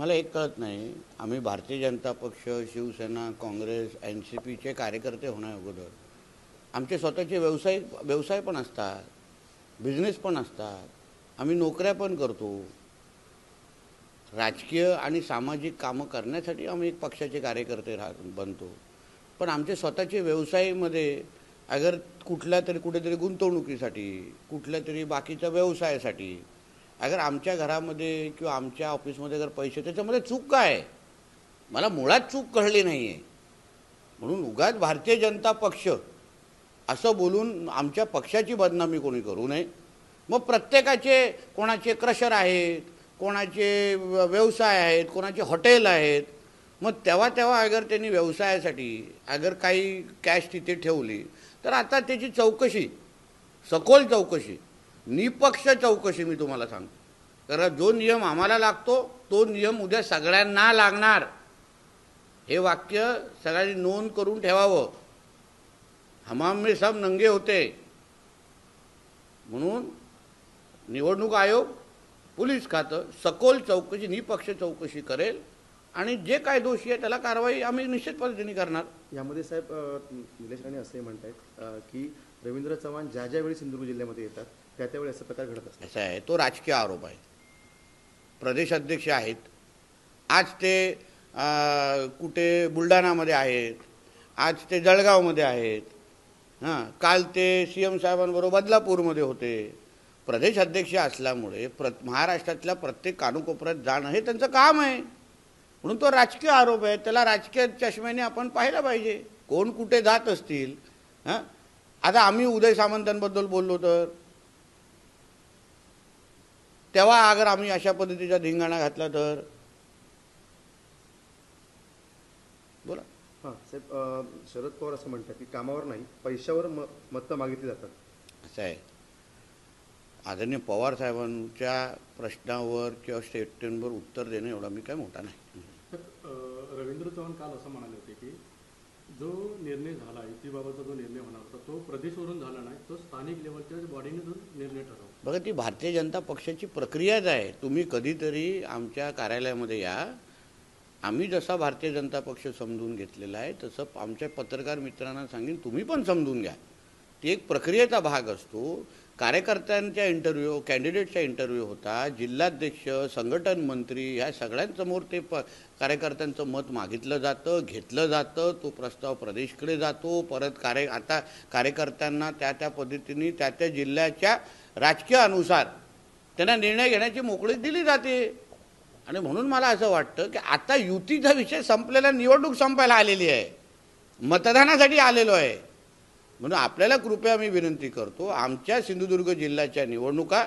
मला एक कळत नाही, आम्ही भारतीय जनता पक्ष, शिवसेना, काँग्रेस, NCPचे कार्यकर्ते होण्या अगोदर आमचे स्वतःचे व्यवसाय पण असतात, बिझनेस पण असतात, आम्ही नोकऱ्या पण करतो. राजकीय आणि सामाजिक कामं करण्यासाठी आम्ही एक पक्षाचे कार्यकर्ते बनतो. पण आमचे स्वतःचे व्यवसायामध्ये अगर कुठेतरी गुंतवणुकीसाठी, कुठल्यातरी बाकीच्या व्यवसायासाठी अगर आमच्या घरामध्ये किंवा आमच्या ऑफिसमध्ये अगर पैसे, त्याच्यामध्ये चूक काय आहे? मला मुळात चूक कळली नाही आहे. म्हणून उगाच भारतीय जनता पक्ष असं बोलून आमच्या पक्षाची बदनामी कोणी करू नये. मग प्रत्येकाचे, कोणाचे क्रशर आहेत, कोणाचे व्यवसाय आहेत, कोणाचे हॉटेल आहेत. मग तेव्हा अगर त्यांनी व्यवसायासाठी अगर काही कॅश तिथे ठेवली तर आता त्याची चौकशी, सखोल चौकशी, निपक्ष चौकशी मी तुम्हाला सांगतो. कारण जो नियम आम्हाला लागतो तो नियम उद्या सगळ्यांना लागणार. हे वाक्य सगळ्यांनी नोंद करून ठेवावं. हमाम में सब नंगे होते. म्हणून निवडणूक आयोग, पोलीस खातं सखोल चौकशी, निपक्ष चौकशी करेल आणि जे काय दोषी आहे त्याला कारवाई आम्ही निश्चित पद्धतीने करणार. यामध्ये साहेब निलेश राणे असे म्हणतात की रवींद्र चव्हाण ज्या ज्यावेळी सिंधुदुर्ग जिल्ह्यामध्ये येतात त्यावेळी असा प्रकार घडत असतो. असं आहे, तो राजकीय आरोप आहे. प्रदेश अध्यक्ष आहेत, आज ते कुठे बुलढाणामध्ये आहेत, आज ते जळगावमध्ये आहेत, काल ते CM साहेबांबरोबर बदलापूरमध्ये होते. प्रदेश अध्यक्ष असल्यामुळे महाराष्ट्रातल्या प्रत्येक कानाकोपऱ्यात जाणं हे त्यांचं काम आहे. म्हणून तो राजकीय आरोप आहे, त्याला राजकीय चष्म्याने आपण पाहिलं पाहिजे. कोण कुठे जात असतील. आता आम्ही उदय सामंतांबद्दल बोललो तर तेव्हा अगर आम्ही अशा पद्धतीचा धिंगाणा घातला तर बोला. हां साहेब, शरद पवार असं म्हणतात की कामावर नाही पैशावर मतं मागितली जातात. असं आहे. आदरणीय पवार साहेबांच्या प्रश्नावर किंवा स्टेटमेंटवर उत्तर देणं एवढा मी काय मोठा नाही. रवींद्र चव्हाण काल असं म्हणाले होते की जो निर्णय झाला, युतीबाबतचा जो निर्णय होणार होता तो प्रदेशवरून झाला नाही, तो स्थानिक लेवलच्या बॉडीने जो निर्णय ठरवला. बघा, ती भारतीय जनता पक्षाची प्रक्रियाच आहे. तुम्ही कधीतरी आमच्या कार्यालयामध्ये या. आम्ही जसा भारतीय जनता पक्ष समजून घेतलेला आहे तसं आमच्या पत्रकार मित्रांना सांगेन, तुम्ही पण समजून घ्या. ती एक प्रक्रियेचा भाग असतो. कार्यकर्त्यांच्या इंटरव्ह्यू, कॅन्डिडेटचा इंटरव्ह्यू होता, जिल्हाध्यक्ष, संघटन मंत्री ह्या सगळ्यांसमोर ते कार्यकर्त्यांचं मत मागितलं जातं, घेतलं जातं. तो प्रस्ताव प्रदेशकडे जातो. परत आता कार्यकर्त्यांना त्या पद्धतीने त्या जिल्ह्याच्या राजकीय अनुसार त्यांना निर्णय घेण्याची मोकळीक दिली जाते. आणि म्हणून मला असं वाटतं की आता युतीचा विषय संपलेला, निवडणूक संपायला आलेली आहे, मतदानासाठी आलेलो आहे. म्हणून आपल्याला कृपया मी विनंती करतो, आमच्या सिंधुदुर्ग जिल्ह्याच्या निवडणुका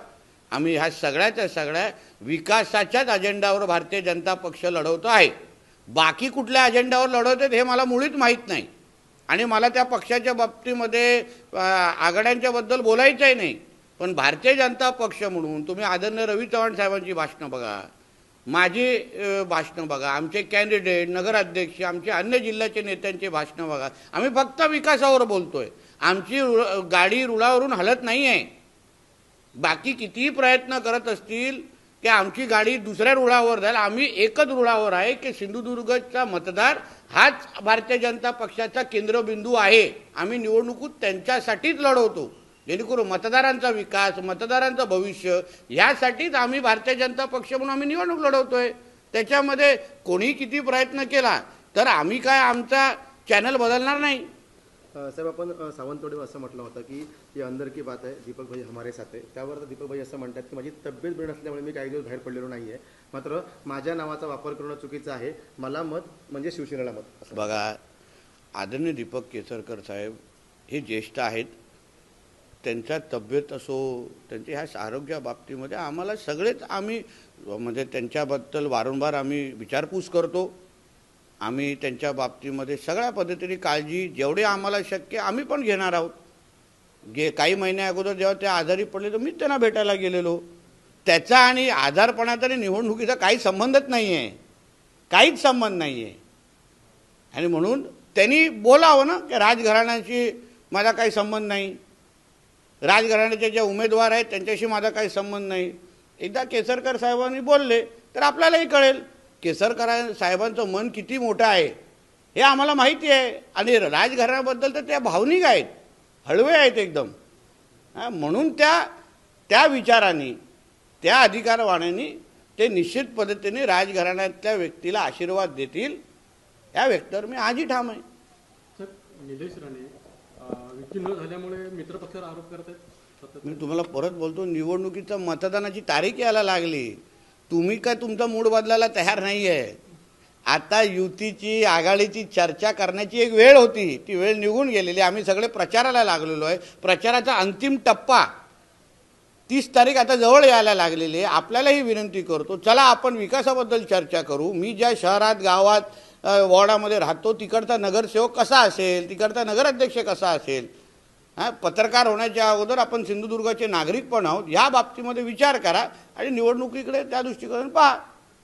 आम्ही ह्या सगळ्या विकासाच्याच अजेंडावर भारतीय जनता पक्ष लढवतो आहे. बाकी कुठल्या अजेंडावर लढवतात हे मला मुळीच माहीत नाही. आणि मला त्या पक्षाच्या बाबतीमध्ये आघाड्यांच्याबद्दल बोलायचंही नाही. पण भारतीय जनता पक्ष म्हणून तुम्ही आदरणीय रवी चव्हाण साहेबांची भाषणं बघा, माझी भाषणं बघा, आमचे कॅन्डिडेट, नगराध्यक्ष, आमचे अन्य जिल्ह्याचे नेत्यांचे भाषणं बघा. आम्ही फक्त विकासावर बोलतोय. आमची गाडी रुळावरून हलत नाही आहे. बाकी कितीही प्रयत्न करत असतील की आमची गाडी दुसऱ्या रुळावर जाईल, आम्ही एकच रुळावर आहे की सिंधुदुर्गचा मतदार हाच भारतीय जनता पक्षाचा केंद्रबिंदू आहे. आम्ही निवडणुकीत त्यांच्यासाठीच लढवतो, जेणेकरून मतदारांचा विकास, मतदारांचं भविष्य यासाठीच आम्ही भारतीय जनता पक्ष म्हणून आम्ही निवडणूक लढवतोय. त्याच्यामध्ये कोणी किती प्रयत्न केला तर आम्ही काय आमचा चॅनल बदलणार नाही. साहेब, आपण सावंतवाडीवर असं म्हटलं होतं की ही अंदर की बात आहे, दीपक भाई हमारे साथ आहे. त्यावर दीपक भाई असं म्हणतात की माझी तब्येत बरी नसल्यामुळे मी काही दिवस बाहेर पडलेलो नाही आहे, मात्र माझ्या नावाचा वापर करणं चुकीचं आहे, मला मत म्हणजे शिवसेनेला मत. बघा, आदरणीय दीपक केसरकर साहेब हे ज्येष्ठ आहेत. त्यांच्या तब्येत असो, त्यांच्या ह्या आरोग्या बाबतीमध्ये आम्हाला सगळेच आम्ही म्हणजे त्यांच्याबद्दल वारंवार आम्ही विचारपूस करतो. आम्ही त्यांच्या बाबतीमध्ये सगळ्या पद्धतीने काळजी जेवढे आम्हाला शक्य आम्ही पण घेणार आहोत. काही महिन्या अगोदर जेव्हा ते आजारी पडले तर मी त्यांना भेटायला गेलेलो. त्याचा आणि आजारपणाचा आणि निवडणुकीचा काही संबंधच नाही आहे, काहीच संबंध नाही आहे. आणि म्हणून त्यांनी बोलावं ना की राजघराण्याशी माझा काही संबंध नाही, राजघराण्याचे जे उमेदवार आहेत त्यांच्याशी माझा काही संबंध नाही. एकदा केसरकर साहेबांनी बोलले तर आपल्यालाही कळेल केसरकर साहेबांचं मन किती मोठं आहे हे आम्हाला माहिती आहे. आणि राजघराण्याबद्दल तर त्या भावनिक आहेत, हळवे आहेत एकदम. म्हणून त्या विचारांनी, त्या अधिकारवाण्यानी ते निश्चित पद्धतीने राजघराण्यातल्या व्यक्तीला आशीर्वाद देतील या व्यक्तीवर मी आजही ठाम आहे. सर, निलेश राणे विक्की न झाल्यामुळे मित्रपक्षावर आरोप करत आहेत. मी तुम्हाला परत बोलतो, निवडणुकीचं मतदानाची तारीख यायला लागली, तुम्ही काय तुमचा मूड बदलायला तयार नाही आहे. आता युतीची आघाडीची चर्चा करण्याची एक वेळ होती, ती वेळ निघून गेलेली. आम्ही सगळे प्रचाराला लागलेलो आहे. प्रचाराचा अंतिम टप्पा 30 तारीख आता जवळ यायला लागलेली आहे. आपल्यालाही विनंती करतो, चला आपण विकासाबद्दल चर्चा करू. मी ज्या शहरात, गावात, वॉर्डामध्ये राहतो तिकडचा नगरसेवक कसा असेल, तिकडचा नगराध्यक्ष कसा असेल, पत्रकार होण्याच्या अगोदर आपण सिंधुदुर्गाचे नागरिक पण आहोत, या बाबतीमध्ये विचार करा आणि निवडणुकीकडे त्या दृष्टिकोनातून पहा.